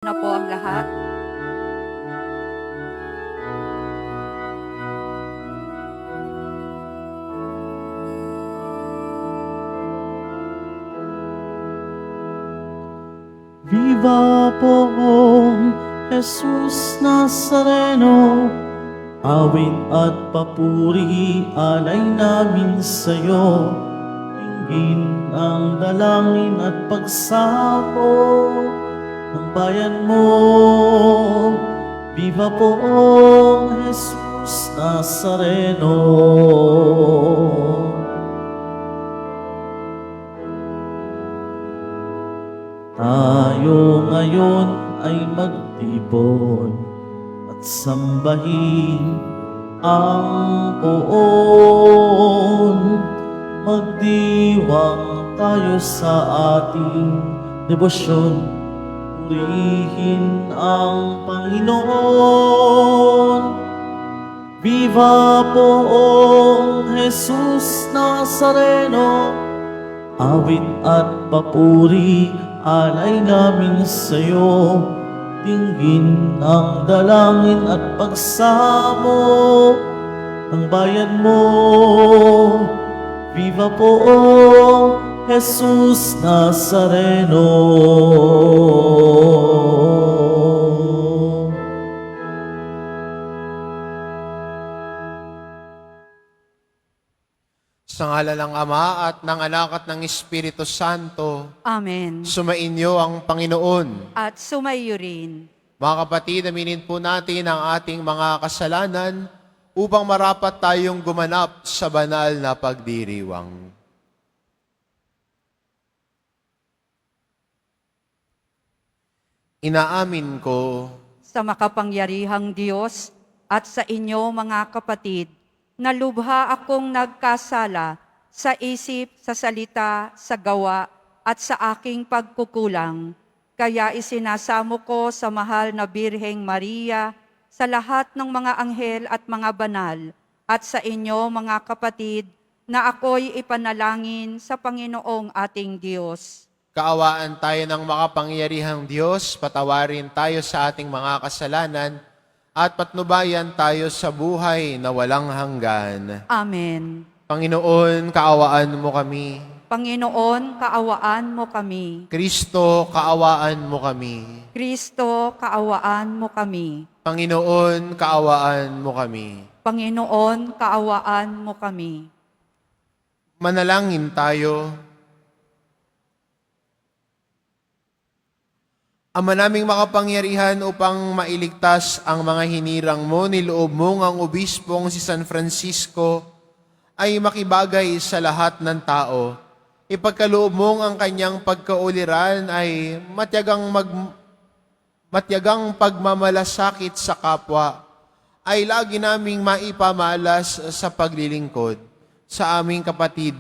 na po ang lahat. Viva poong Jesus Nazareno, awit at papuri alay namin sa'yo. Tingin ang dalangin at pagsako ng bayan mo. Viva poong Jesus Nazareno. Tayo ngayon ay magtipon at sambahin ang poon. Magdiwang tayo sa ating debosyon, purihin ang Panginoon. Viva poong Jesus Nazareno, awit at papuri alay namin sa'yo. Tingin ang dalangin at pagsamo ng bayan mo. Viva poong Jesus Nazareno. Sa ngala ng Ama at ng Anak at ng Espiritu Santo, Amen. sumainyo ang Panginoon. At sumayo rin. Mga kapatid, aminin po natin ang ating mga kasalanan upang marapat tayong gumanap sa banal na pagdiriwang. Inaamin ko Sa makapangyarihang Diyos at sa inyo mga kapatid, na lubha akong nagkasala sa isip, sa salita, sa gawa, at sa aking pagkukulang. Kaya isinasamo ko sa mahal na Birheng Maria, sa lahat ng mga anghel at mga banal, at sa inyo mga kapatid, na ako'y ipanalangin sa Panginoong ating Diyos. kaawaan tayo ng makapangyarihang Diyos, patawarin tayo sa ating mga kasalanan, at patnubayan tayo sa buhay na walang hanggan. Amen. Panginoon, kaawaan mo kami. Panginoon, kaawaan mo kami. Kristo, kaawaan mo kami. Kristo, kaawaan mo kami. Panginoon, kaawaan mo kami. Panginoon, kaawaan mo kami. Manalangin tayo. Ama naming makapangyarihan, upang mailigtas ang mga hinirang mo, niloob mong ang obispong si San Francisco ay makibagay sa lahat ng tao. Ipagkaloob mong ang kanyang pagkauliran ay matyagang pagmamalasakit sa kapwa, ay lagi naming maipamalas sa paglilingkod sa aming kapatid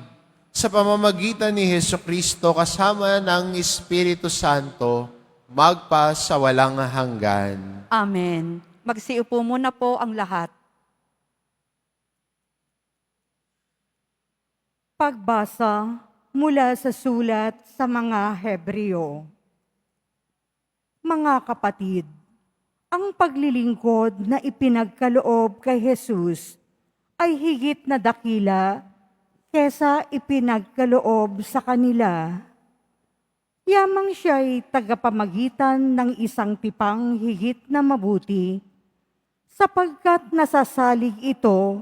sa pamamagitan ni Hesukristo kasama ng Espiritu Santo, magpa sa walang hanggan. Amen. Magsiupo muna po ang lahat. Pagbasa mula sa sulat sa mga Hebreo. Mga kapatid, ang paglilingkod na ipinagkaloob kay Jesus ay higit na dakila kesa ipinagkaloob sa kanila. Yamang siya'y tagapamagitan ng isang tipang higit na mabuti, sapagkat nasasalig ito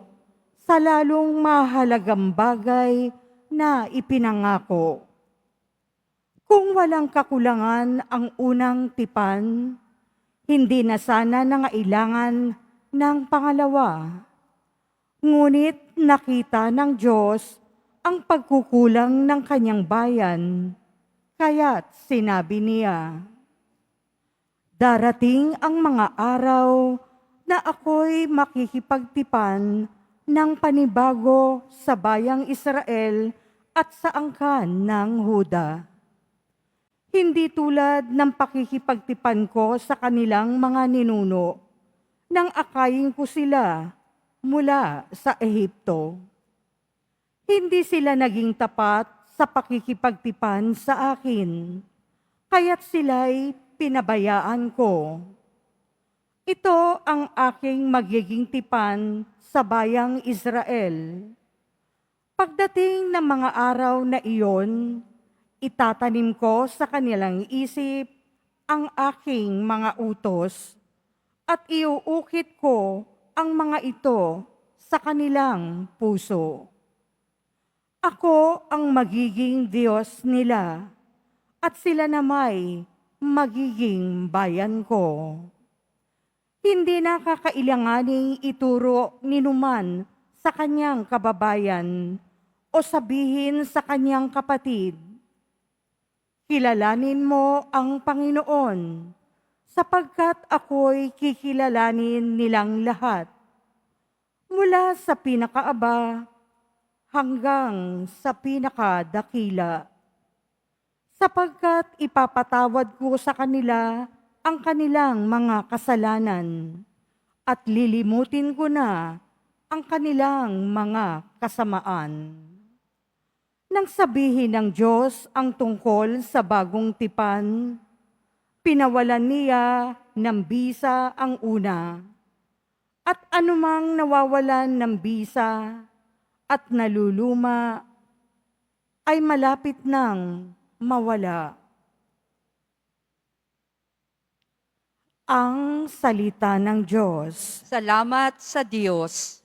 sa lalong mahalagang bagay na ipinangako. Kung walang kakulangan ang unang tipan, hindi na sana nangailangan ng pangalawa. Ngunit nakita ng Diyos ang pagkukulang ng kanyang bayan, kaya't sinabi niya, "Darating ang mga araw na ako'y makikipagtipan ng panibago sa bayang Israel at sa angkan ng Huda. Hindi tulad ng pakikipagtipan ko sa kanilang mga ninuno, nang akayin ko sila mula sa Ehipto. Hindi sila naging tapat sa pakikipagtipan sa akin, kaya't sila'y pinabayaan ko. Ito ang aking magiging tipan sa bayang Israel. Pagdating ng mga araw na iyon, itatanim ko sa kanilang isip ang aking mga utos at iuukit ko ang mga ito sa kanilang puso. Ako ang magiging Diyos nila at sila namay magiging bayan ko. Hindi na kakailanganing ituro ni numan sa kanyang kababayan o sabihin sa kanyang kapatid, kilalanin mo ang Panginoon, sapagkat ako'y kikilalanin nilang lahat, mula sa pinakaaba hanggang sa pinakadakila. Sapagkat ipapatawad ko sa kanila ang kanilang mga kasalanan at lilimutin ko na ang kanilang mga kasamaan. Nang sabihin ng Diyos ang tungkol sa bagong tipan, pinawalan niya ng bisa ang una, at anumang nawawalan ng bisa at naluluma ay malapit nang mawala. Ang salita ng Diyos. Salamat sa Diyos.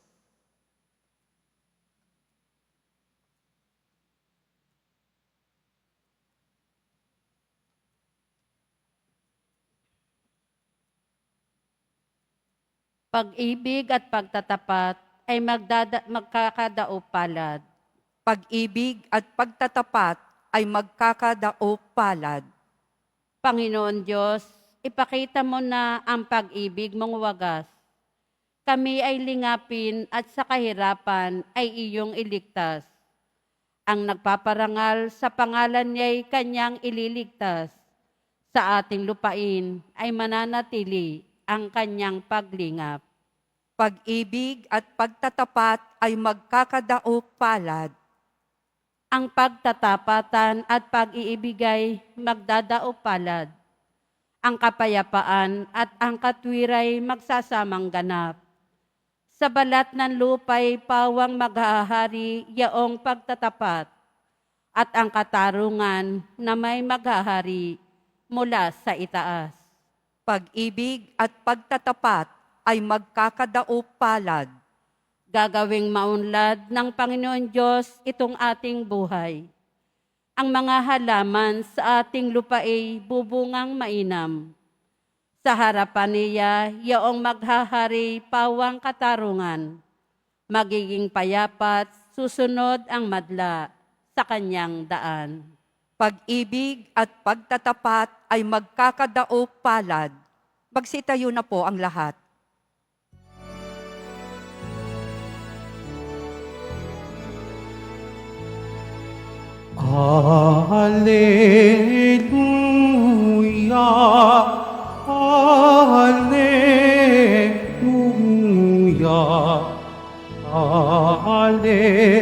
Pag-ibig at pagtatapat ay magkakadaop palad. Pag-ibig at pagtatapat ay magkakadaop palad. Panginoon Diyos, ipakita mo na ang pag-ibig mong wagas. Kami ay lingapin at sa kahirapan ay iyong iligtas. Ang nagpaparangal sa pangalan niya'y kanyang ililigtas. Sa ating lupain ay mananatili ang kanyang paglingap. Pag-ibig at pagtatapat ay magkakadaop palad. Ang pagtatapatan at pag-iibigay magdadaop palad. Ang kapayapaan at ang katwiray magsasamang ganap. Sa balat ng lupay pawang maghahari yaong pagtatapat at ang katarungan na may maghahari mula sa itaas. Pag-ibig at pagtatapat ay magkakadaop palad. Gagawing maunlad ng Panginoon Diyos itong ating buhay. Ang mga halaman sa ating lupa ay bubungang mainam. Sa harapan niya, yaong maghahari pawang katarungan. Magiging payapat, susunod ang madla sa kanyang daan. Pag-ibig at pagtatapat ay magkakadaop palad. Magsitayo na po ang lahat. Alleluia, Alleluia, Alleluia,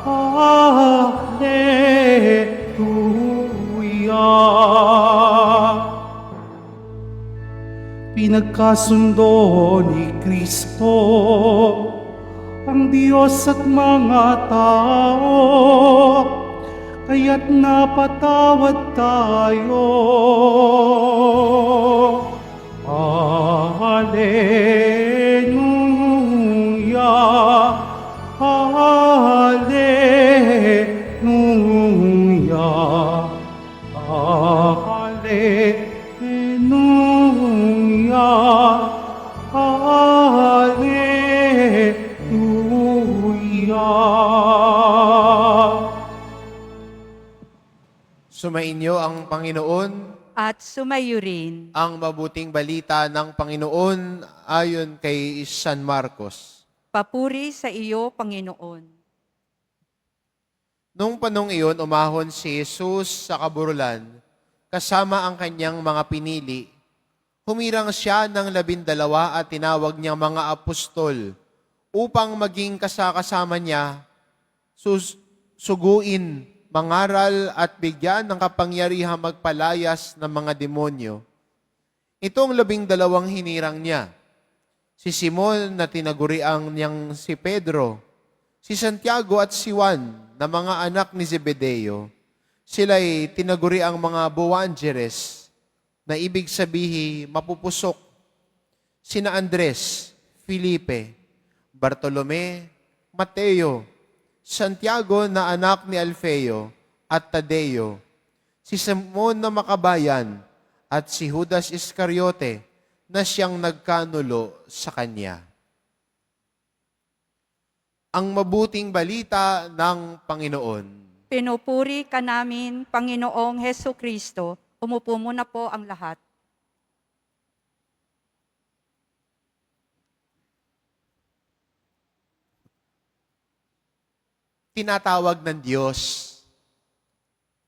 Alleluia. Pinagkasundo ni Kristo ang Diyos at mga tao, kaya't napatawad tayo. Alleluia, Alleluia, Alleluia, Sumainyo ang Panginoon, At sumayo rin. ang mabuting balita ng Panginoon ayon kay San Marcos. Papuri sa iyo, Panginoon. Nung panong iyon, umahon si Jesus sa kaburulan, kasama ang kanyang mga pinili. Humirang siya ng 12 at tinawag niyang mga apostol upang maging kasama niya, suguin mangaral at bigyan ng kapangyarihang magpalayas ng mga demonyo. Itong 12 hinirang niya. Si Simon na tinaguriang niyang si Pedro, si Santiago at si Juan na mga anak ni Zebedeo. Sila'y tinaguriang mga buwangeres na ibig sabihin mapupusok. Sina Andres, Felipe, Bartolome, Mateo, Santiago na anak ni Alfeo at Tadeo, si Simon na makabayan at si Judas Iscariote na siyang nagkanulo sa kanya. Ang mabuting balita ng Panginoon. Pinupuri ka namin, Panginoong Heso Kristo. Umupo muna po ang lahat. Tinatawag ng Diyos.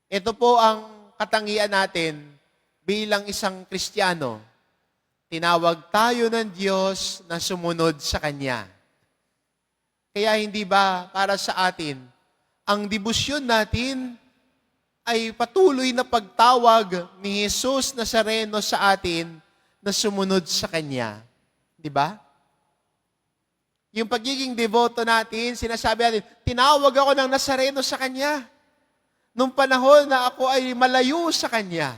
Ito po ang katangian natin bilang isang Kristiyano. Tinawag tayo ng Diyos na sumunod sa Kanya. Kaya hindi ba para sa atin, ang debosyon natin ay patuloy na pagtawag ni Jesus Nazareno sa atin na sumunod sa Kanya. Di ba? Yung pagiging devoto natin, sinasabi natin, tinawag ako ng Nazareno sa Kanya. Nung panahon na ako ay malayo sa Kanya.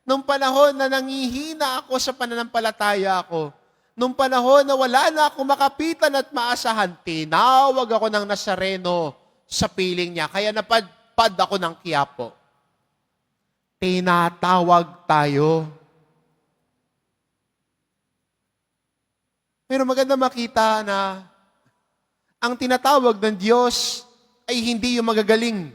Nung panahon na nangihina ako sa pananampalataya ako. Nung panahon na wala na ako makapitan at maasahan, tinawag ako ng Nazareno sa piling niya. Kaya napadpad ako ng Quiapo. Tinatawag tayo. Pero maganda makita na ang tinatawag ng Diyos ay hindi yung magagaling.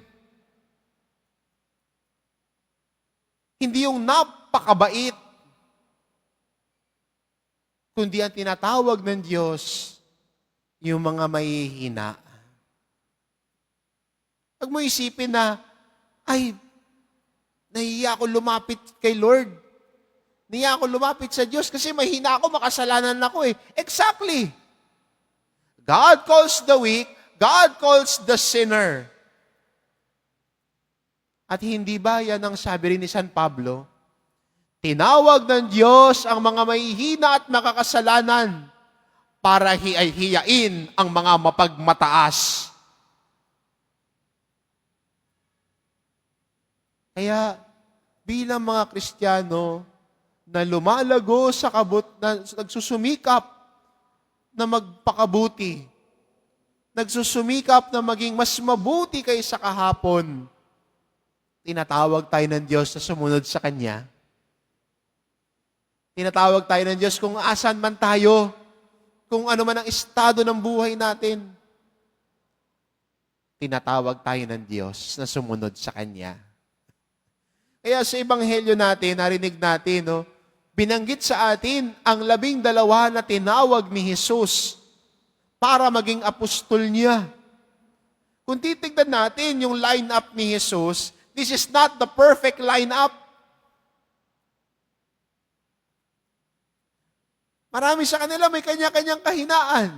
Hindi yung napakabait. Kundi ang tinatawag ng Diyos, yung mga mahihina. Pag mo isipin na, ay, nahiya ako lumapit kay Lord. Nahiya ako lumapit sa Diyos kasi mahina ako, makasalanan ako eh. Exactly. God calls the weak, God calls the sinner. At hindi ba yan ang sabi rin ni San Pablo? Tinawag ng Diyos ang mga mahihina at makakasalanan para hiyain ang mga mapagmataas. Kaya bilang mga Kristiyano na lumalago sa na nagsusumikap na magpakabuti, nagsusumikap na maging mas mabuti kaysa kahapon, tinatawag tayo ng Diyos na sumunod sa Kanya. Tinatawag tayo ng Diyos kung asan man tayo, kung ano man ang estado ng buhay natin. Tinatawag tayo ng Diyos na sumunod sa Kanya. Kaya sa Ebanghelyo natin, narinig natin, no, binanggit sa atin ang 12 na tinawag ni Jesus para maging apostol niya. Kung titignan natin yung line-up ni Jesus, this is not the perfect line-up. Marami sa kanila may kanya-kanyang kahinaan.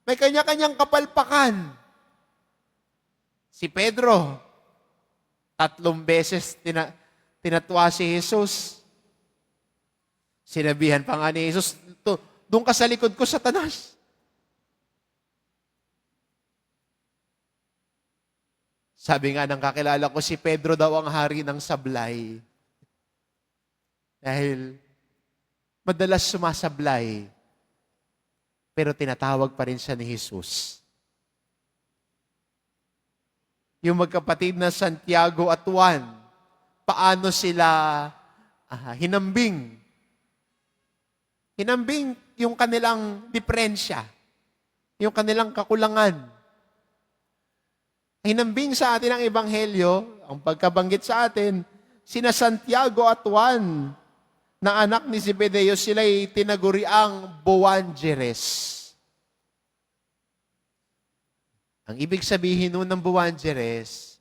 May kanya-kanyang kapalpakan. Si Pedro, 3 beses tinatwa si Jesus. Sinabihan pa nga ni Jesus, doon ka sa likod ko, Satanas. Sabi nga ng kakilala ko, si Pedro daw ang hari ng sablay. Dahil madalas sumasablay, pero tinatawag pa rin siya ni Jesus. Yung magkapatid na Santiago at Juan, paano sila hinambing? Hinambing yung kanilang diferensya, yung kanilang kakulangan. Hinambing sa atin ang Ebanghelyo, ang pagkabanggit sa atin, sina Santiago at Juan, na anak ni Zebedeo, sila'y tinaguriang buwangeres. Ang ibig sabihin nun ng buwangeres,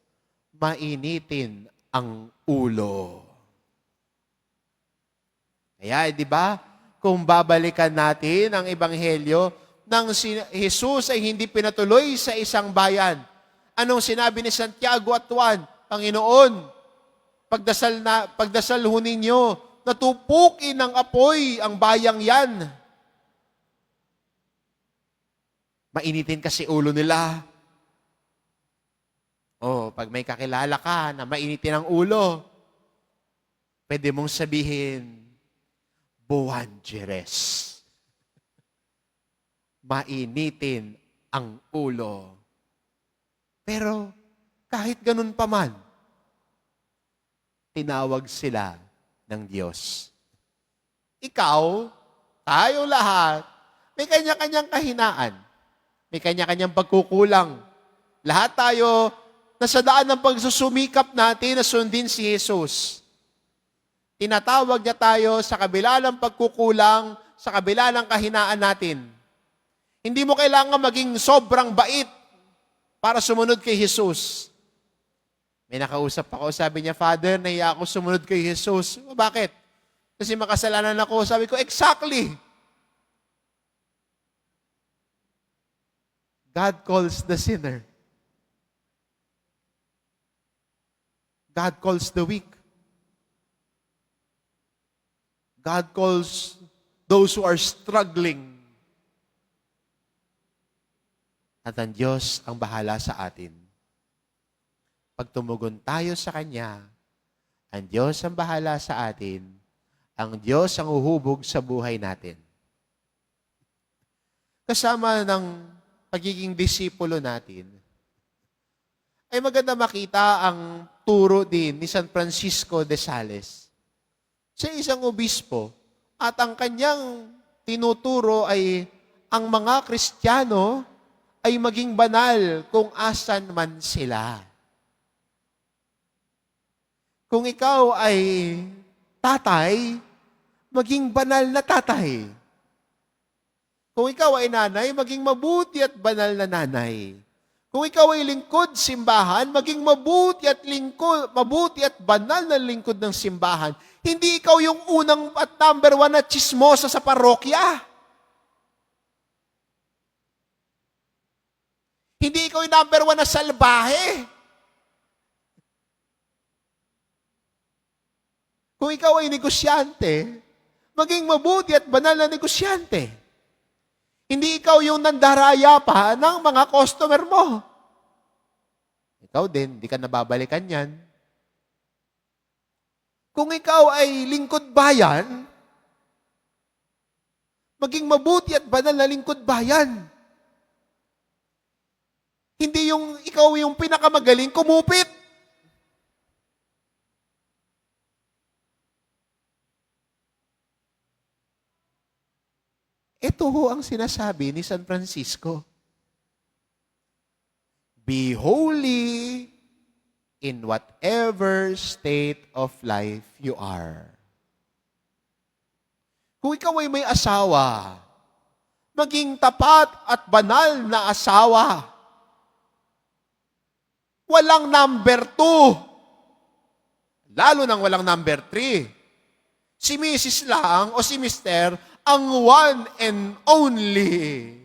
mainitin ang ulo. Kaya, di ba, kung babalikan natin ang Ebanghelyo, nang si Jesus ay hindi pinatuloy sa isang bayan, Anong sinabi ni Santiago at Juan? Panginoon, pagdasal ho ninyo, natupukin ng apoy ang bayang yan. Mainitin kasi ulo nila. Pag may kakilala ka na mainitin ang ulo, pwede mong sabihin, buwanjeres. Mainitin ang ulo. Pero kahit ganun pa man, tinawag sila ng Diyos. Ikaw, tayo lahat, may kanya-kanyang kahinaan. May kanya-kanyang pagkukulang. Lahat tayo, nasa daan ng pagsusumikap natin na sundin si Jesus. Tinatawag niya tayo sa kabila ng pagkukulang, sa kabila ng kahinaan natin. Hindi mo kailangan maging sobrang bait para sumunod kay Jesus. May nakausap ako, sabi niya, Father, nahiya ako sumunod kay Jesus. Bakit? Kasi makasalanan ako. Sabi ko, exactly. God calls the sinner. God calls the weak. God calls those who are struggling. At ang Diyos ang bahala sa atin. Pag tumugon tayo sa Kanya, ang Diyos ang bahala sa atin, ang Diyos ang uhubog sa buhay natin. Kasama ng pagiging disipulo natin, ay maganda makita ang turo din ni San Francisco de Sales. Siya isang obispo at ang kanyang tinuturo ay ang mga Kristiyano ay maging banal kung asan man sila. Kung ikaw ay tatay, maging banal na tatay. Kung ikaw ay nanay, maging mabuti at banal na nanay. Kung ikaw ay lingkod simbahan, maging mabuti at banal na lingkod ng simbahan. Hindi ikaw yung unang at number 1 na chismosa sa parokya. Hindi ikaw yung number 1 na salbahe. Kung ikaw ay negosyante, maging mabuti at banal na negosyante. Hindi ikaw yung nandaraya pa ng mga customer mo. Ikaw din, hindi ka nababalikan yan. Kung ikaw ay lingkod bayan, maging mabuti at banal na lingkod bayan. Hindi yung ikaw yung pinakamagaling kumupit. Ito ho ang sinasabi ni San Francisco. Be holy in whatever state of life you are. Kung ikaw ay may asawa, maging tapat at banal na asawa. Walang number 2. Lalo nang walang number 3. Si Mrs. lang o si Mr. ang one and only.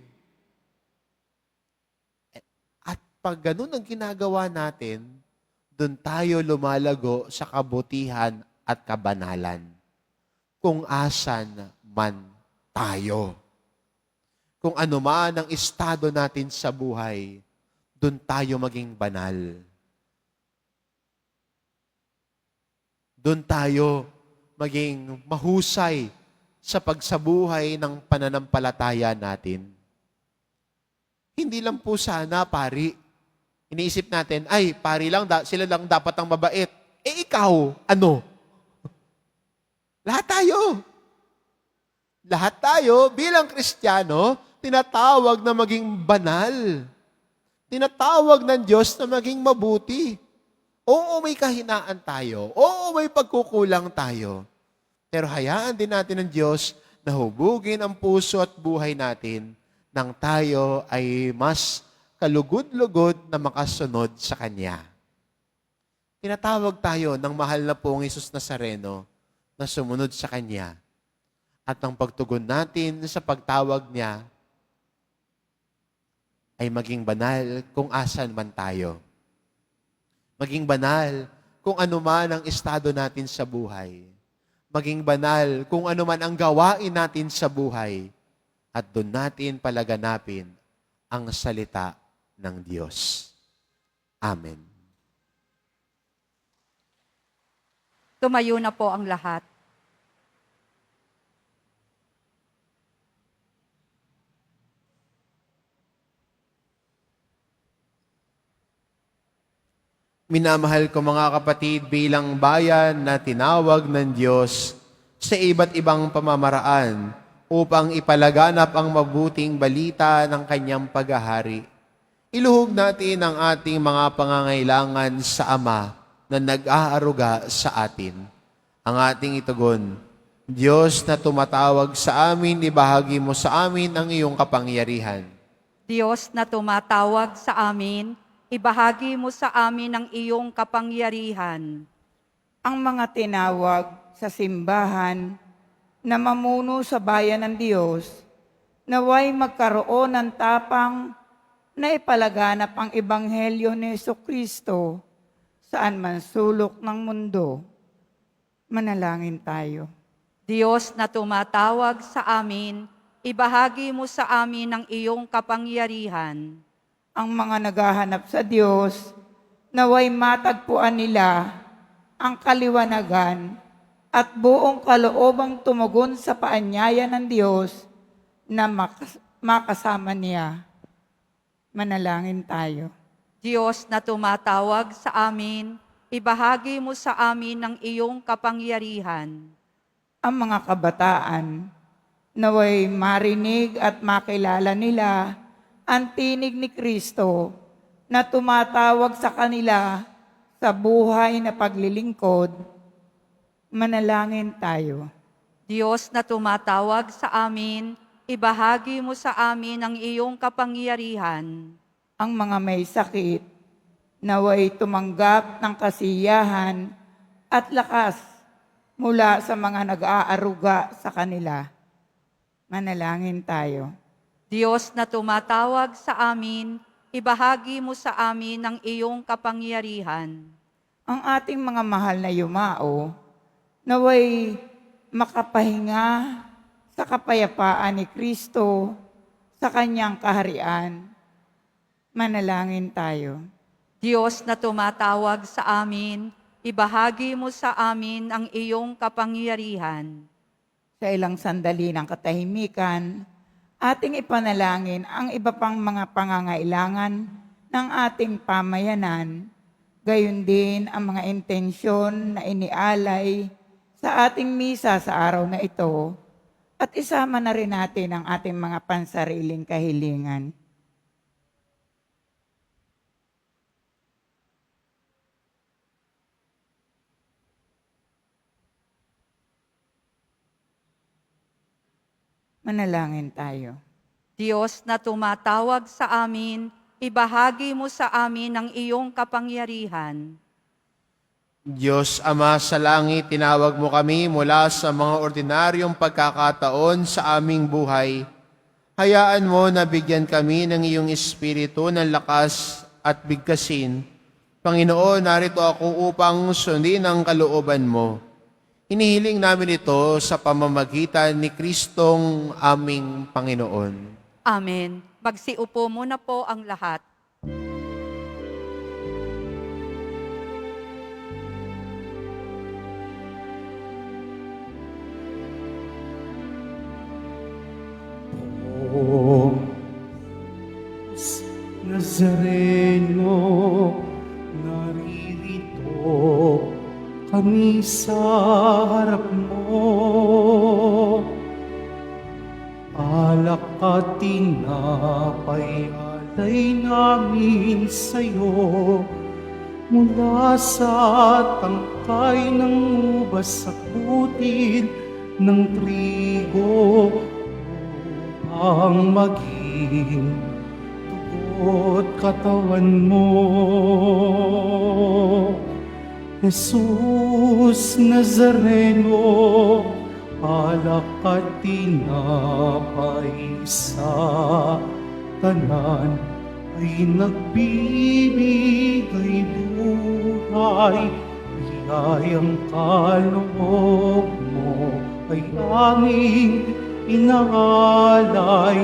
At pag ganun ang ginagawa natin, doon tayo lumalago sa kabutihan at kabanalan. Kung asan man tayo. Kung ano man ang estado natin sa buhay, doon tayo maging banal. Doon tayo maging mahusay sa pagsabuhay ng pananampalataya natin. Hindi lang po sana, pari. Iniisip natin, ay, pari lang, sila lang dapat ang mabait. Ikaw, ano? Lahat tayo. Lahat tayo, bilang Kristiyano, tinatawag na maging banal. Tinatawag ng Diyos na maging mabuti. Oo, may kahinaan tayo. Oo, may pagkukulang tayo. Pero hayaan din natin ng Diyos na hubugin ang puso at buhay natin nang tayo ay mas kalugod-lugod na makasunod sa Kanya. Tinatawag tayo ng mahal na pong Hesus Nazareno na sumunod sa Kanya. At ang pagtugon natin sa pagtawag niya ay maging banal kung asan man tayo. Maging banal kung ano man ang estado natin sa buhay. Maging banal kung ano man ang gawain natin sa buhay. At doon natin palaganapin ang salita ng Diyos. Amen. Tumayo na po ang lahat. Minamahal ko mga kapatid bilang bayan na tinawag ng Diyos sa iba't ibang pamamaraan upang ipalaganap ang mabuting balita ng kanyang paghahari. Iluhog natin ang ating mga pangangailangan sa Ama na nag-aaruga sa atin. Ang ating itugon, Diyos na tumatawag sa amin, ibahagi mo sa amin ang iyong kapangyarihan. Diyos na tumatawag sa amin, ibahagi mo sa amin ang iyong kapangyarihan. Ang mga tinawag sa simbahan na mamuno sa bayan ng Diyos, naway magkaroon ng tapang na ipalaganap ang Ebanghelyo ni Jesucristo saan man sulok ng mundo. Manalangin tayo. Diyos na tumatawag sa amin, ibahagi mo sa amin ang iyong kapangyarihan. Ang mga naghahanap sa Diyos, naway matagpuan nila ang kaliwanagan at buong kaloobang tumugon sa paanyaya ng Diyos na makasama niya. Manalangin tayo. Diyos na tumatawag sa amin, ibahagi mo sa amin ang iyong kapangyarihan. Ang mga kabataan, naway marinig at makilala nila ang tinig ni Kristo na tumatawag sa kanila sa buhay na paglilingkod. Manalangin tayo. Diyos na tumatawag sa amin, ibahagi mo sa amin ang iyong kapangyarihan. Ang mga may sakit, naway tumanggap ng kasiyahan at lakas mula sa mga nag-aaruga sa kanila. Manalangin tayo. Diyos na tumatawag sa amin, ibahagi mo sa amin ang iyong kapangyarihan. Ang ating mga mahal na yumao, naway makapahinga sa kapayapaan ni Kristo sa kanyang kaharian. Manalangin tayo. Diyos na tumatawag sa amin, ibahagi mo sa amin ang iyong kapangyarihan. Sa ilang sandali ng katahimikan, ating ipanalangin ang iba pang mga pangangailangan ng ating pamayanan, gayon din ang mga intensyon na inialay sa ating misa sa araw na ito, at isama na rin natin ang ating mga pansariling kahilingan. Manalangin tayo. Diyos na tumatawag sa amin, ibahagi mo sa amin ang iyong kapangyarihan. Diyos Ama sa langit, tinawag mo kami mula sa mga ordinaryong pagkakataon sa aming buhay. Hayaan mo na bigyan kami ng iyong espiritu ng lakas at bigkasin. Panginoon, narito ako upang sundin ang kalooban mo. Hinihiling namin ito sa pamamagitan ni Kristong aming Panginoon. Amen. Magsiupo muna po ang lahat. O Nazareno, naririto kami sa harap mo. Alak at tinapay alay namin sa'yo, mula sa tangkay ng ubas at butil ng trigo, ang maging dugo't katawan mo. Jesus Nazareno, alak at tinapay sa tanan ay nagbibigay buhay. Biyayang kaloob mo ay aming inaalay,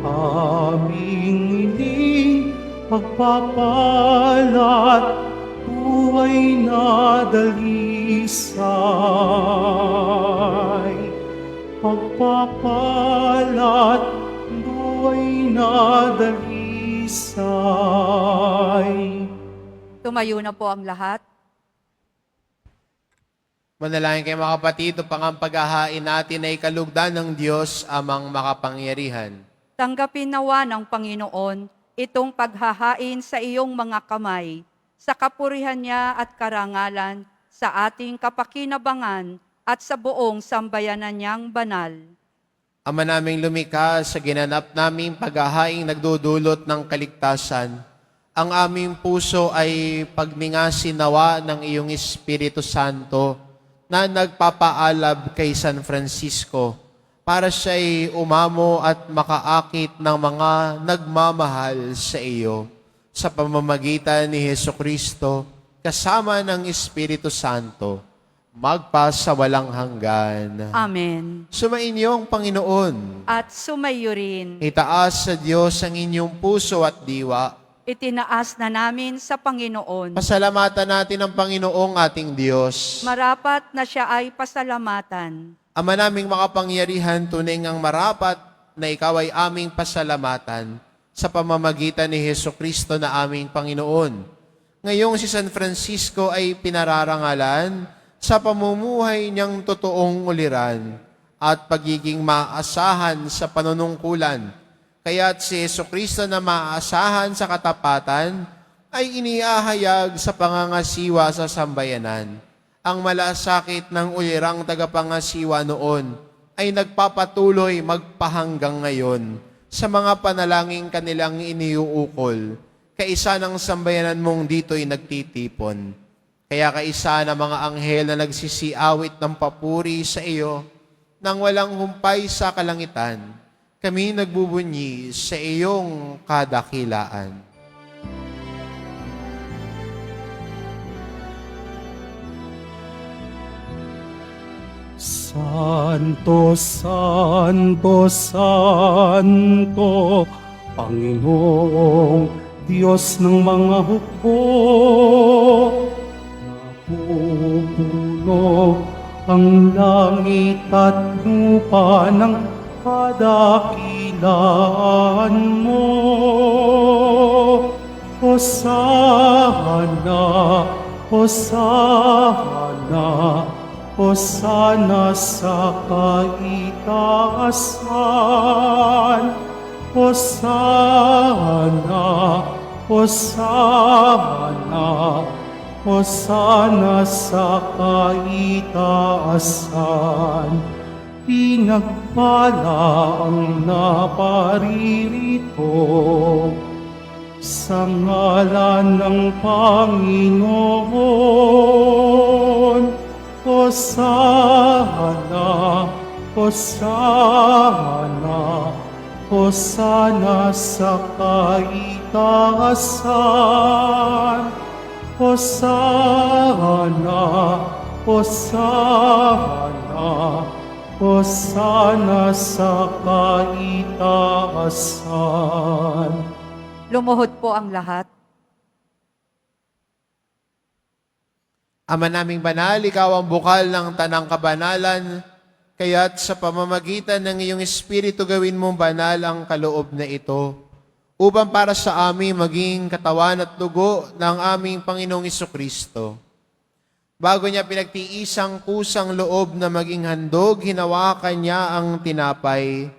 aming iling pagpapalat, buhay na dalisay. Pagpapalat, buhay na dalisay. Tumayo na po ang lahat. Manalangin kayo mga kapatid, upang ang paghahain natin ay kalugdan ng Diyos amang makapangyarihan. Tanggapin nawa ng Panginoon itong paghahain sa iyong mga kamay, sa kapurihan niya at karangalan, sa ating kapakinabangan at sa buong sambayanan niyang banal. Ama naming lumikha, sa ginanap naming paghahaing nagdudulot ng kaligtasan, ang aming puso ay pagningasin nawa ng iyong Espiritu Santo na nagpapaalab kay San Francisco para siya'y umamo at makaakit ng mga nagmamahal sa iyo sa pamamagitan ni Hesukristo kasama ng Espiritu Santo, magpasawalang hanggan. Amen. Sumainyong Panginoon, At sumayo rin, itaas sa Diyos ang inyong puso at diwa. itinaas na namin sa Panginoon. Pasalamatan natin ang Panginoong ating Diyos. Marapat na siya ay pasalamatan. Ama naming makapangyarihan, tunay ngang marapat na ikaw ay aming pasalamatan sa pamamagitan ni Hesukristo na aming Panginoon. Ngayong si San Francisco ay pinararangalan sa pamumuhay niyang totoong uliran at pagiging maasahan sa panunungkulan. Kaya't si Hesukristo na maaasahan sa katapatan ay iniahayag sa pangangasiwa sa sambayanan. Ang malasakit ng ulirang tagapangasiwa noon ay nagpapatuloy magpahanggang ngayon sa mga panalangin kanilang iniuukol. Kaisa ng sambayanan mong dito'y nagtitipon. Kaya kaisa ng mga anghel na nagsisiawit ng papuri sa iyo nang walang humpay sa kalangitan, kami nagbubunyi sa iyong kadakilaan. Santo, Santo, Santo, Panginoong Diyos ng mga hukbo, napupuno ang langit at lupa ng kadakilaan mo. Hosana, Hosana, Hosana sa kaitaasan. Hosana, Hosana, Hosana sa kaitaasan. Pinagpala ang naparirito sa ngalan ng Panginoon. Hosana, Hosana, Hosana sa kaitaasan. Hosana, Hosana, Hosana sa kaitaasan. Lumuhod po ang lahat. Ama naming banal, ikaw ang bukal ng tanang kabanalan, kaya't sa pamamagitan ng iyong Espiritu gawin mong banal ang kaloob na ito, upang para sa amin maging katawan at dugo ng aming Panginoong Jesucristo. Bago niya pinagtiisang kusang loob na maging handog, hinawakan niya ang tinapay,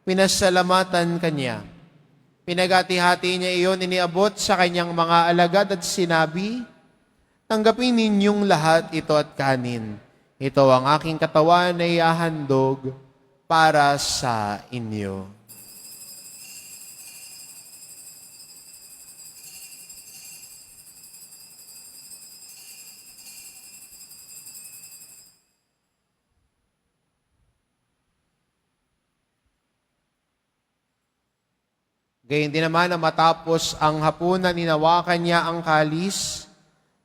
pinasalamatan kanya. Pinagati-hati niya iyon, iniabot sa kanyang mga alagad at sinabi, tanggapin ninyong lahat ito at kanin. Ito ang aking katawan na ihahandog para sa inyo. Gayun din naman na matapos ang hapunan, ninawakan niya ang kalis,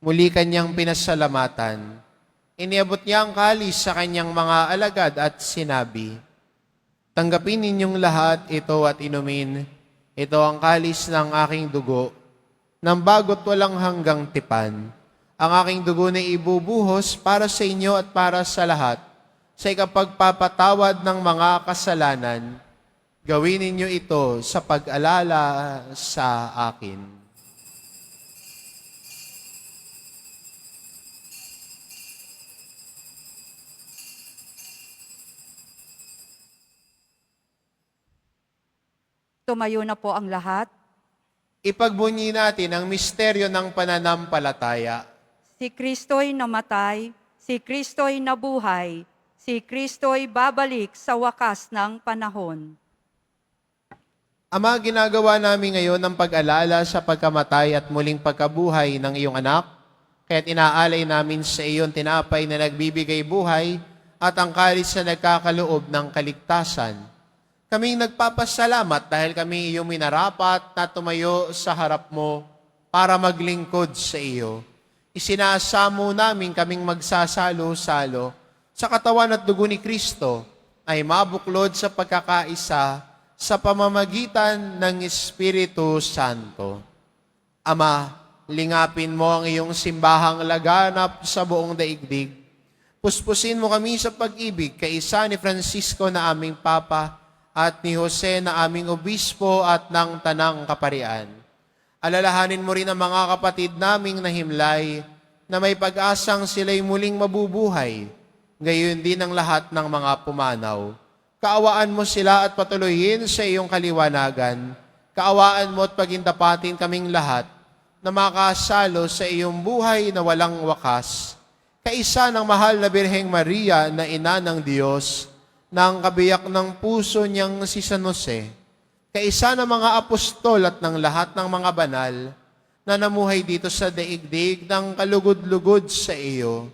muli kanyang pinasalamatan. Iniabot niya ang kalis sa kanyang mga alagad at sinabi, "Tanggapin ninyong lahat ito at inumin. Ito ang kalis ng aking dugo, ng bago't walang hanggang tipan. Ang aking dugo na ibubuhos para sa inyo at para sa lahat, sa ikapagpapatawad ng mga kasalanan. Gawin ninyo ito sa pag-alala sa akin." Tumayo na po ang lahat. Ipagbunyi natin ang misteryo ng pananampalataya. Si Kristo'y namatay, si Kristo'y nabuhay, si Kristo'y babalik sa wakas ng panahon. Ama, ginagawa namin ngayon ang pag-alala sa pagkamatay at muling pagkabuhay ng iyong anak, kaya't inaalay namin sa iyon tinapay na nagbibigay buhay at ang kalis na nagkakaloob ng kaligtasan. Kaming nagpapasalamat dahil kami iyong minarapat na tumayo sa harap mo para maglingkod sa iyo. Isinasamo namin kaming magsasalo-salo sa katawan at dugo ni Kristo ay mabuklod sa pagkakaisa sa pamamagitan ng Espiritu Santo. Ama, lingapin mo ang iyong simbahang laganap sa buong daigdig. Puspusin mo kami sa pag-ibig kay isa ni Francisco na aming Papa at ni Jose na aming obispo at ng Tanang Kaparian. Alalahanin mo rin ang mga kapatid naming nahimlay na may pag-asang sila'y muling mabubuhay, gayon din ang lahat ng mga pumanaw. Kaawaan mo sila at patuloyin sa iyong kaliwanagan. Kaawaan mo at pagindapatin kaming lahat na makasalo sa iyong buhay na walang wakas. Kaisa ng mahal na Birheng Maria na ina ng Diyos, ng kabiyak ng puso niyang si San Jose, kaisa ng mga apostol at ng lahat ng mga banal na namuhay dito sa daigdig ng kalugod-lugod sa iyo,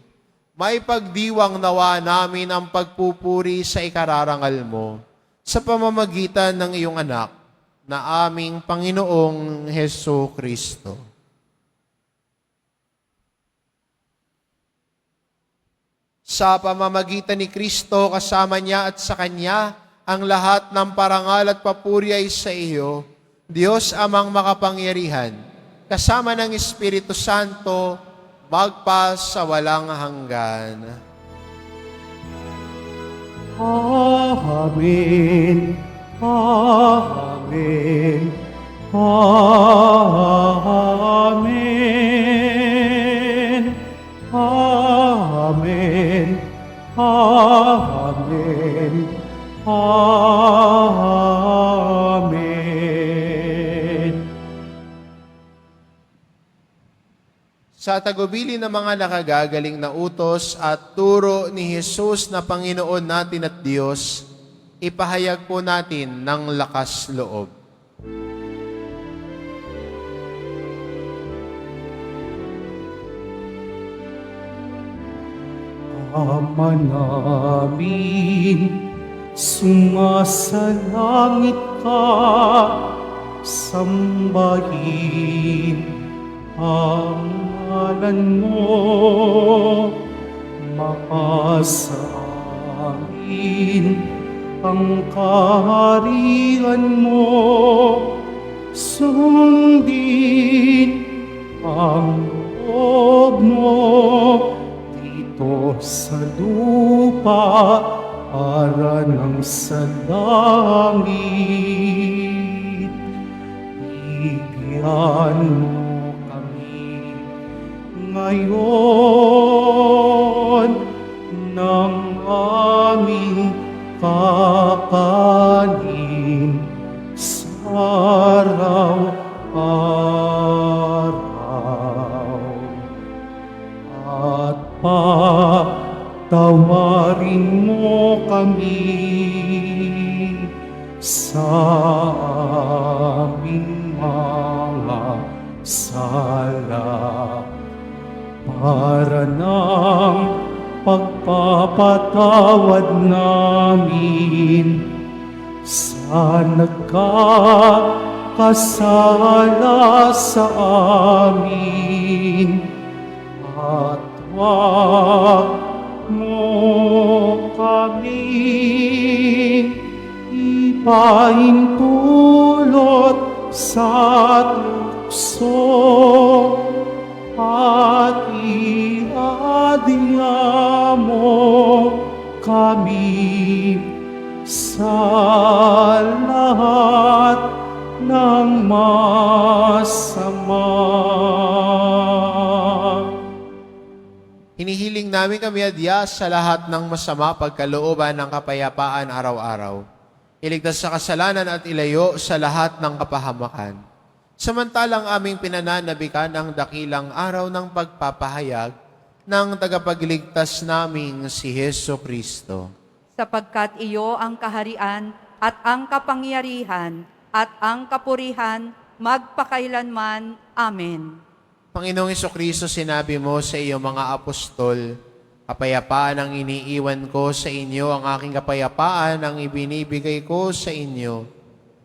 may pagdiwang nawa namin ang pagpupuri sa ikararangal mo sa pamamagitan ng iyong anak na aming Panginoong Heso Kristo. Sa pamamagitan ni Kristo, kasama niya at sa Kanya, ang lahat ng parangal at papuri ay sa iyo, Diyos Amang makapangyarihan, kasama ng Espiritu Santo, magpa sa walang hanggan. Amen. Amen. Amen. Amen. Amen. Amen. Sa tagubili ng mga nakagagaling na utos at turo ni Jesus na Panginoon natin at Diyos, ipahayag po natin ng lakas loob. Ama namin, sumasalangit ka, sambahin ang ngalan mo, makasa amin ang kaharian mo, sundin ang loob mo dito sa lupa para ng sa langit. Bigyan mo kami ngayon ng aming kakanin sa araw-araw. At patawarin mo kami sa aming mga sala para ng pagpapatawad namin sa makasala sa amin at wag mo kami ipahintulot sa tukso at iadila mo kami sa lahat ng masama. Hinihiling namin kami adya sa lahat ng masama pagkalooban ng kapayapaan araw-araw. Iligtas sa kasalanan at ilayo sa lahat ng kapahamakan. Samantalang aming pinananabikan ang dakilang araw ng pagpapahayag ng tagapagligtas naming si Heso Kristo. Sapagkat iyo ang kaharian at ang kapangyarihan at ang kapurihan magpakailanman. Amen. Panginoong Hesukristo, sinabi mo sa iyong mga apostol, kapayapaan ang iniiwan ko sa inyo, ang aking kapayapaan ang ibinibigay ko sa inyo.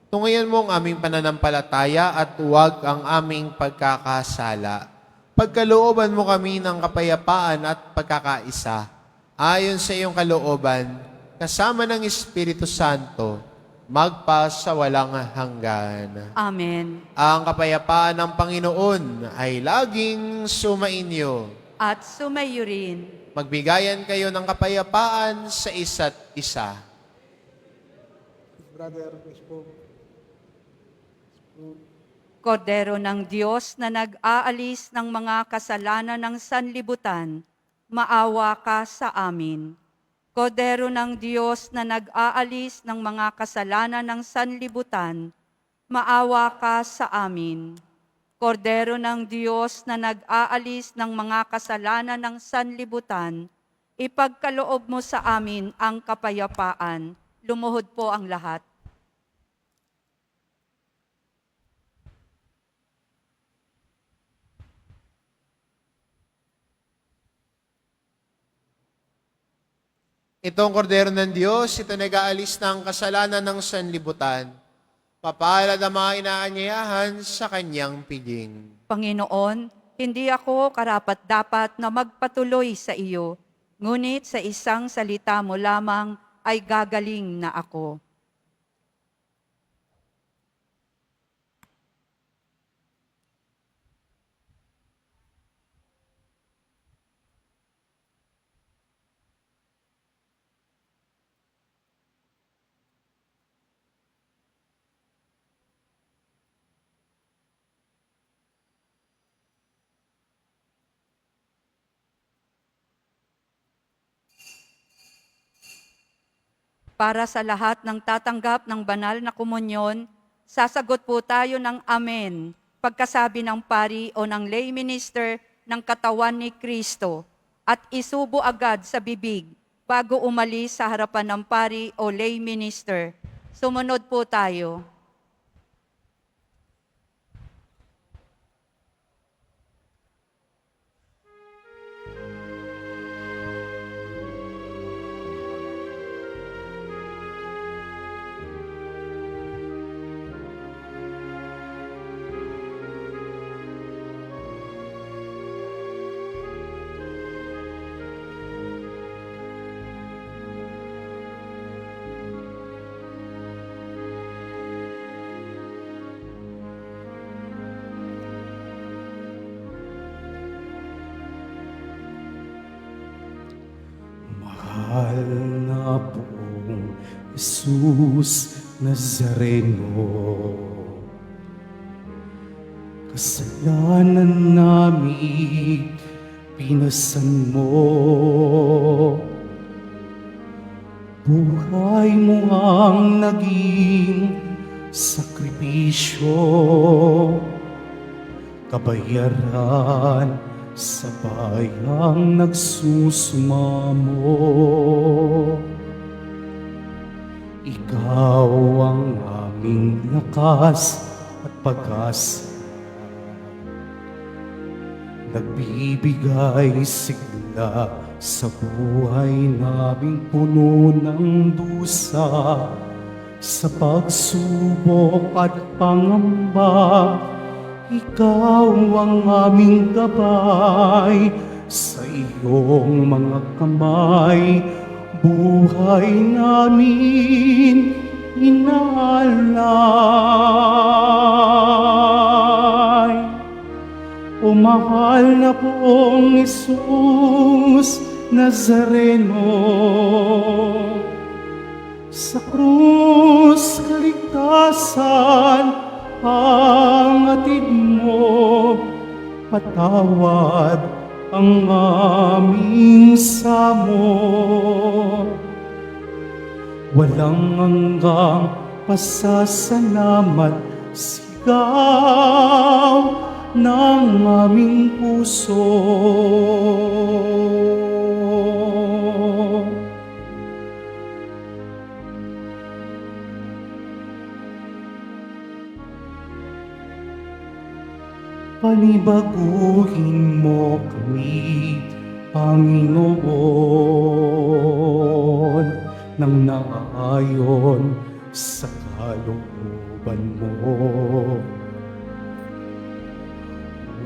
Tungayan mo ang aming pananampalataya at huwag ang aming pagkakasala. Pagkalooban mo kami ng kapayapaan at pagkakaisa. Ayon sa iyong kalooban, kasama ng Espiritu Santo, magpa sa walang hanggan. Amen. Ang kapayapaan ng Panginoon ay laging sumainyo. At sumayo rin. Magbigayan kayo ng kapayapaan sa isa't isa. Kordero ng Diyos na nag-aalis ng mga kasalanan ng sanlibutan, maawa ka sa amin. Kordero ng Diyos na nag-aalis ng mga kasalanan ng sanlibutan, maawa ka sa amin. Kordero ng Diyos na nag-aalis ng mga kasalanan ng sanlibutan, ipagkaloob mo sa amin ang kapayapaan. Lumuhod po ang lahat. Itong kordero ng Diyos, ito nag-aalis ng kasalanan ng sanlibutan. Mapalad ang mga inaanyayahan sa kanyang piging. Panginoon, hindi ako karapat-dapat na magpatuloy sa iyo, ngunit sa isang salita mo lamang ay gagaling na ako. Para sa lahat ng tatanggap ng banal na komunyon, sasagot po tayo ng Amen pagkasabi ng pari o ng lay minister ng katawan ni Kristo at isubo agad sa bibig bago umalis sa harapan ng pari o lay minister. Sumunod po tayo. Mahal na pong Jesus Nazareno, kasalanan namin pinasan mo. Buhay mo ang naging sakripisyo, kabayaran sa bayang nagsusumamo. Ikaw ang aming lakas at pag-asa, nagbibigay sigla sa buhay naming puno ng dusa. Sa pagsubok at pangamba, ikaw ang aming gabay. Sa iyong mga kamay, buhay namin inaalay. O mahal na poong Isus Nazareno, sa krus kaligtasan ang atid mo, patawad ang aming samo. Walang hanggang pasasalamat, sigaw ng aming puso. Panibaguhin mo kami, Panginoon, nang naayon sa kalooban mo,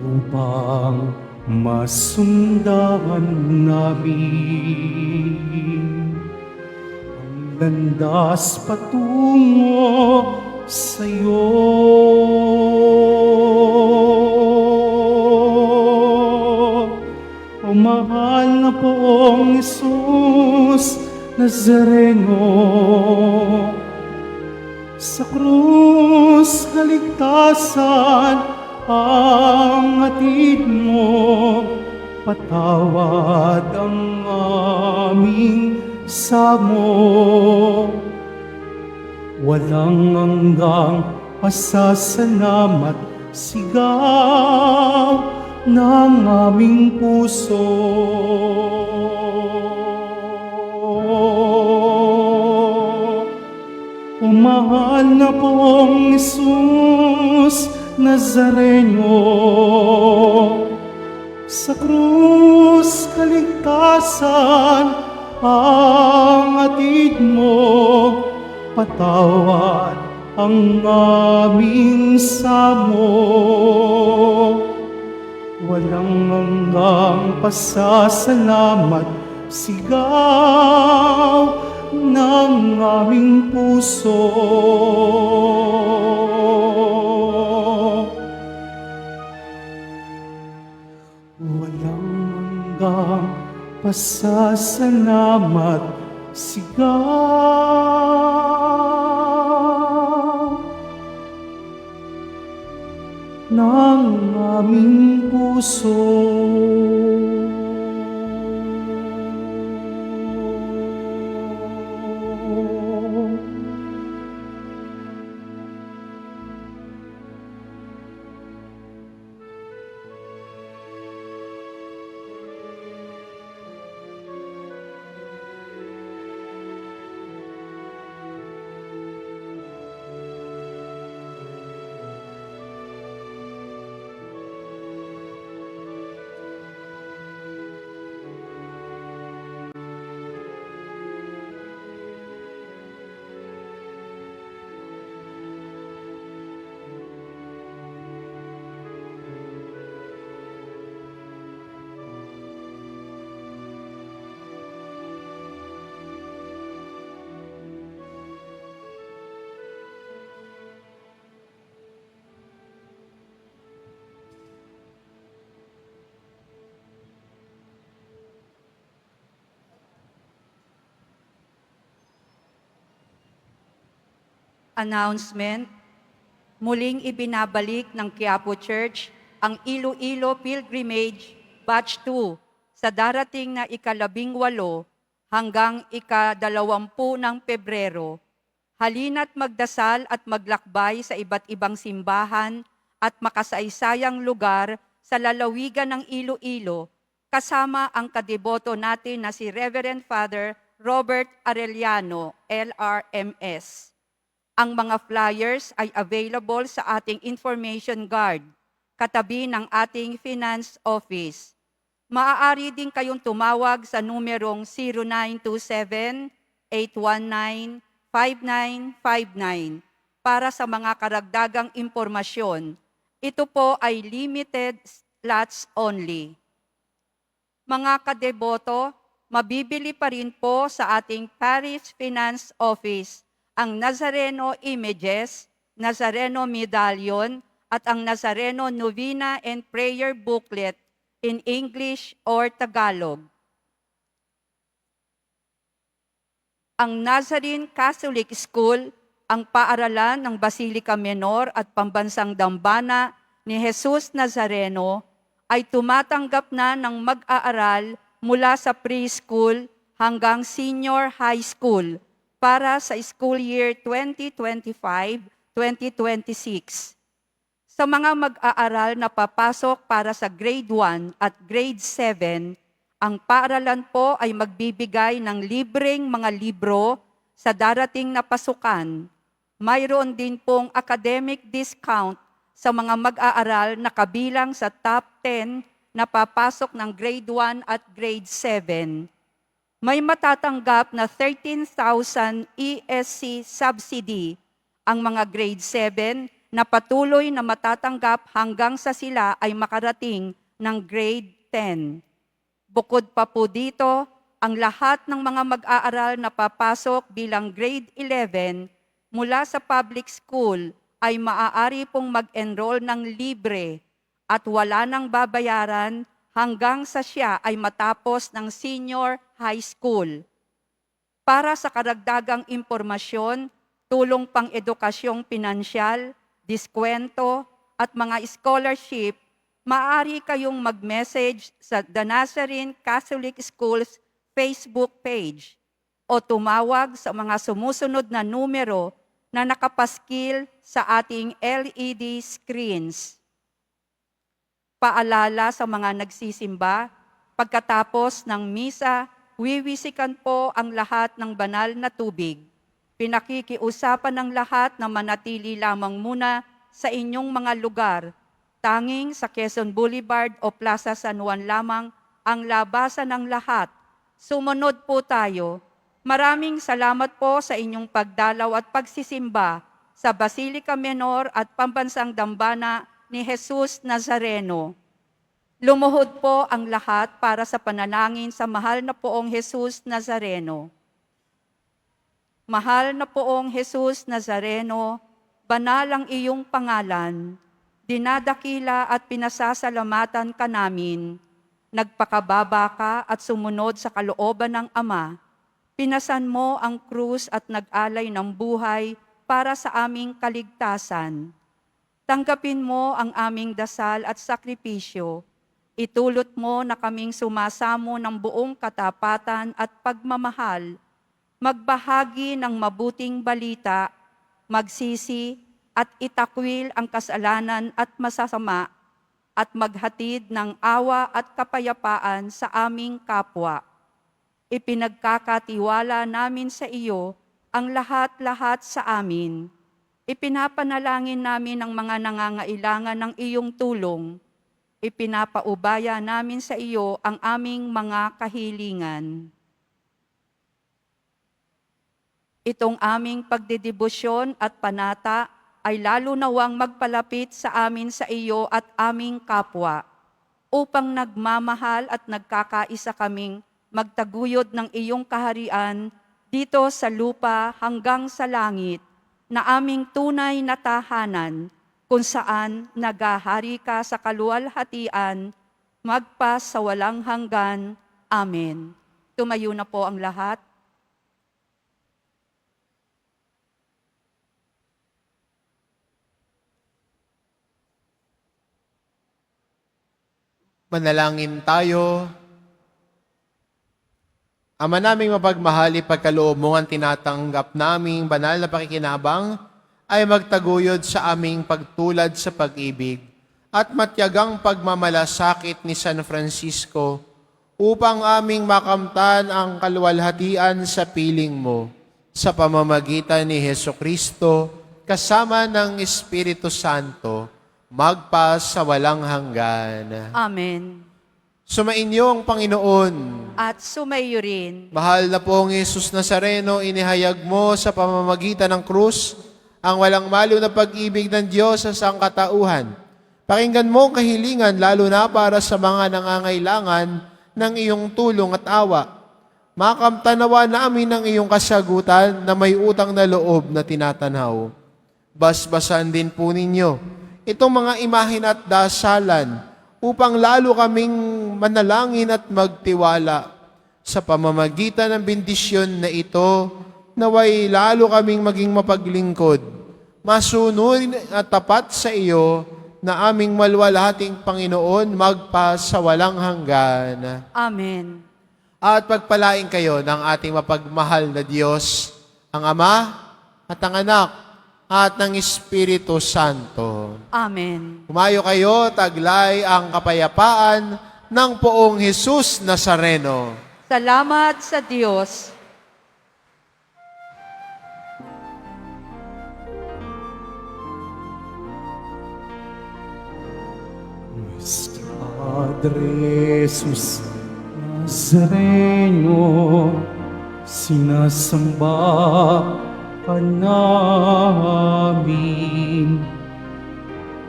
upang masundan namin ang landas patungo sa'yo. O mahal na poong Isus Nazareno, sa krus kaligtasan ang atid mo, patawad ang aming samo. Walang hanggang pasasalamat, sigaw ng aming puso. O mahal na poong Isus Nazareno, sa krus kaligtasan ang atid mo, patawad ang aming samo. Walang hanggang pasasalamat, sigaw ng aming puso. Walang hanggang pasasalamat, sigaw ng aming puso. Announcement, muling ibinabalik ng Quiapo Church ang Iloilo Pilgrimage Batch 2 sa darating na ika-18 hanggang ika-20 ng Pebrero. Halina't magdasal at maglakbay sa iba't ibang simbahan at makasaysayang lugar sa lalawigan ng Iloilo, kasama ang kadeboto natin na si Reverend Father Robert Arellano, LRMS. Ang mga flyers ay available sa ating information guard, katabi ng ating finance office. Maaari din kayong tumawag sa numerong 0927-819-5844 0917-459-5959 para sa mga karagdagang impormasyon. Ito po ay limited slots only. Mga kadeboto, mabibili pa rin po sa ating Parish Finance Office ang Nazareno Images, Nazareno Medallion, at ang Nazareno Novena and Prayer Booklet in English or Tagalog. Ang Nazarene Catholic School, ang paaralan ng Basilica Menor at Pambansang Dambana ni Jesus Nazareno, ay tumatanggap na ng mag-aaral mula sa preschool hanggang senior high school para sa school year 2025-2026. Sa mga mag-aaral na papasok para sa grade 1 at grade 7, ang paaralan po ay magbibigay ng libreng mga libro sa darating na pasukan. Mayroon din pong academic discount sa mga mag-aaral na kabilang sa top 10 na papasok ng grade 1 at grade 7. May matatanggap na 13,000 ESC subsidy ang mga grade 7 na patuloy na matatanggap hanggang sa sila ay makarating ng grade 10. Bukod pa po dito, ang lahat ng mga mag-aaral na papasok bilang grade 11 mula sa public school ay maaari pong mag-enroll ng libre at wala nang babayaran hanggang sa siya ay matapos ng senior high school. Para sa karagdagang impormasyon, tulong pang edukasyong pinansyal, diskwento, at mga scholarship, maaari kayong mag-message sa The Nazarene Catholic Schools Facebook page o tumawag sa mga sumusunod na numero na nakapaskil sa ating LED screens. Paalala sa mga nagsisimba, pagkatapos ng misa, wiwisikan po ang lahat ng banal na tubig. Pinakikiusapan ng lahat na manatili lamang muna sa inyong mga lugar. Tanging sa Quezon Boulevard o Plaza San Juan lamang ang labasan ng lahat. Sumunod po tayo. Maraming salamat po sa inyong pagdalaw at pagsisimba sa Basilica Menor at Pambansang Dambana ni Jesus Nazareno. Lumuhod po ang lahat para sa panalangin sa mahal na poong Jesus Nazareno. Mahal na poong Jesus Nazareno, banal ang iyong pangalan, dinadakila at pinasasalamatan ka namin. Nagpakababa ka at sumunod sa kalooban ng Ama. Pinasan mo ang krus at nag-alay ng buhay para sa aming kaligtasan. Tanggapin mo ang aming dasal at sakripisyo. Itulot mo na kaming sumasamo ng buong katapatan at pagmamahal, magbahagi ng mabuting balita, magsisi at itakwil ang kasalanan at masasama, at maghatid ng awa at kapayapaan sa aming kapwa. Ipinagkakatiwala namin sa iyo ang lahat-lahat sa amin. Ipinapanalangin namin ang mga nangangailangan ng iyong tulong. Ipinapaubaya namin sa iyo ang aming mga kahilingan. Itong aming pagdedebosyon at panata ay lalo nawang magpalapit sa amin sa iyo at aming kapwa, upang nagmamahal at nagkakaisa kaming magtaguyod ng iyong kaharian dito sa lupa hanggang sa langit, na aming tunay na tahanan, kung saan nagahari ka sa kaluwalhatian, magpa sa walang hanggan. Amen. Tumayo na po ang lahat. Manalangin tayo. Ama naming mapagmahal, ipagkaloob mo ang tinatanggap naming banal na pakikinabang ay magtaguyod sa aming pagtulad sa pag-ibig at matyagang pagmamalasakit ni San Francisco upang aming makamtan ang kaluwalhatian sa piling mo sa pamamagitan ni Hesukristo kasama ng Espiritu Santo magpa sa walang hanggan. Amen. Sumainyo ang Panginoon. At sumayo rin. Mahal na pong Jesus Nazareno, inihayag mo sa pamamagitan ng krus ang walang maliw na pag-ibig ng Diyos sa sangkatauhan. Pakinggan mo ang kahilingan lalo na para sa mga nangangailangan ng iyong tulong at awa. Makamtanawa namin ang iyong kasagutan na may utang na loob na tinatanaw. Basbasan din po ninyo itong mga imahin at dasalan upang lalo kaming manalangin at magtiwala. Sa pamamagitan ng bendisyon na ito, naway lalo kaming maging mapaglingkod, masunod at tapat sa iyo na aming malwalhating Panginoon magpasawalang hanggan. Amen. At pagpalain kayo ng ating mapagmahal na Diyos, ang Ama at ang Anak at ng Espiritu Santo. Amen. Humayo kayo, taglay ang kapayapaan ng poong Jesus Nazareno. Salamat sa Diyos. Nuestro Padre Jesus Nazareno, sinasamba ka namin.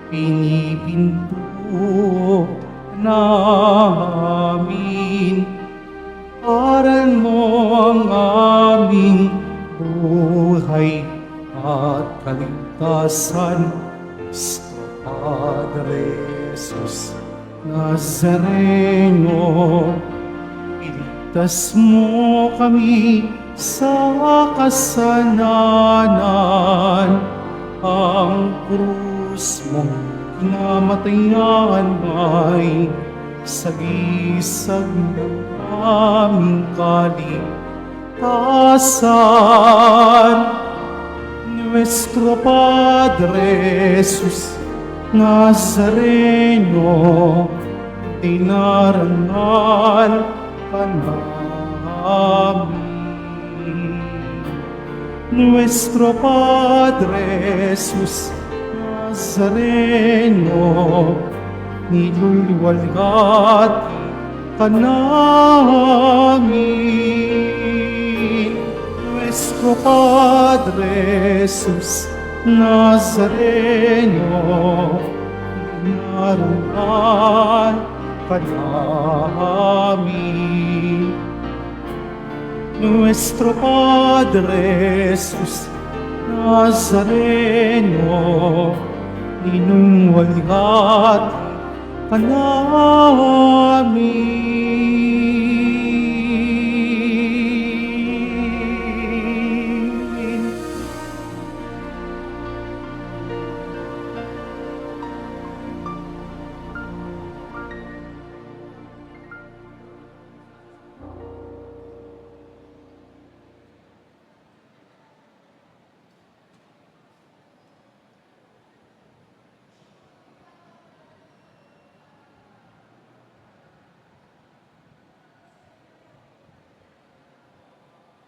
Pinipinto namin, aral mo ang aming buhay at kaligtasan. Nuestro Padre Jesus Nazareno, iligtas mo kami sa kasalanan. Ang krus mo kinamatayan ay sagisag ng aming kaligtasan. Nuestro Padre Jesus Nazareno, dinarangal ka namin. Nuestro Padre Jesus Nazareno, niluluwalhati ka namin. Nuestro Padre Jesus Nazareno, dinarangal ka namin. Nuestro Padre Jesus Nazareno, ninungwalhati ka namin.